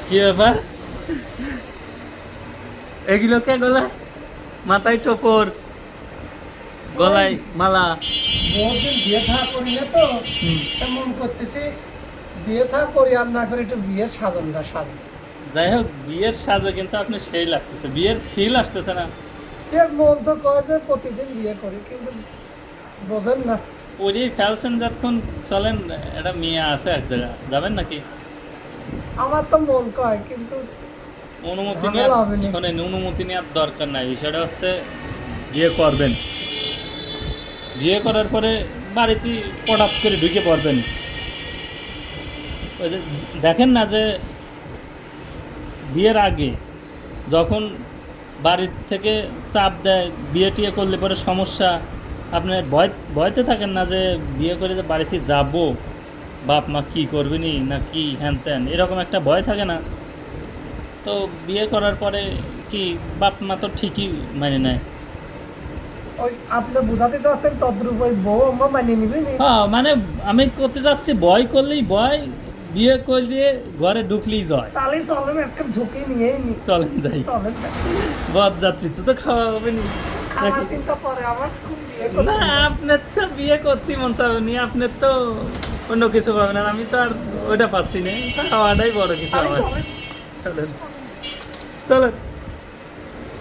কি ব্যাপার? এগুলো কে গলায়? মাথায় টোপর, গলায় মালা। বহুদিন বিয়ে থা করি না তো, হুম। মন করতেছি বিয়ে থা করি আর না করে একটু বিয়ের সাজনটা সাজি। যাই হোক, বিয়ের সাজে কিন্তু আপনি সেই লাগতেছে, বিয়ের ফিল আসতেছে না। এর মন তো কয় যে প্রতিদিন বিয়ে করি, কিন্তু বোঝেন না। ওই ফেলছেন যতক্ষণ চলেন, একটা মেয়ে আছে এক জায়গায়, যাবেন নাকি? আমার তো মন কয়, কিন্তু অনুমতি নেওয়ার, ঝামেলা হবে না। শোনেন, অনুমতি নেওয়ার দরকার নাই। বিষয়টা হচ্ছে বিয়ে করবেন, বিয়ে করার পরে বাড়িতে পটাপ করে ঢুকে পড়বেন। ওই যে দেখেন না যে বিয়ের আগে যখন বাড়ির থেকে চাপ দেয়, বিয়ে টিয়ে করলে পরে সমস্যা, আপনার ভয়তে থাকেন না যে বিয়ে করে যে বাড়িতে যাব, বাপ মা কী করবেনি না কি হ্যান ত্যান, এরকম একটা ভয় থাকে না? তো বিয়ে করার পরে কি বাপ মা তো ঠিকই মানে নেয়। ওই আপনি বুঝাতে চাচ্ছেন তদ্রুপ ওই বউ আমার মানিয়ে নিবে নি। হ্যাঁ, মানে আমি করতে চাচ্ছি, ভয় করলেই ভয়, বিয়ে করলে ঘরে ঢুকলেই জয়। তাহলে চলেন একটা ঝুঁকি নিয়েই নি। চলেন যাই, চলেন বরযাত্রী তো খাওয়া হবে নি খাওয়ার নাকি? চিন্তা পরে আমার খুব বিয়ে না, করতে। আপনার তো বিয়ে করতেই মন চাবে নি, আপনার তো অন্য কিছু পাবেন, আর আমি তো আর ওইটা পাচ্ছি না, খাওয়াটাই বড় কিছু তাহলে আমার। চলেন। চলেন, চলেন।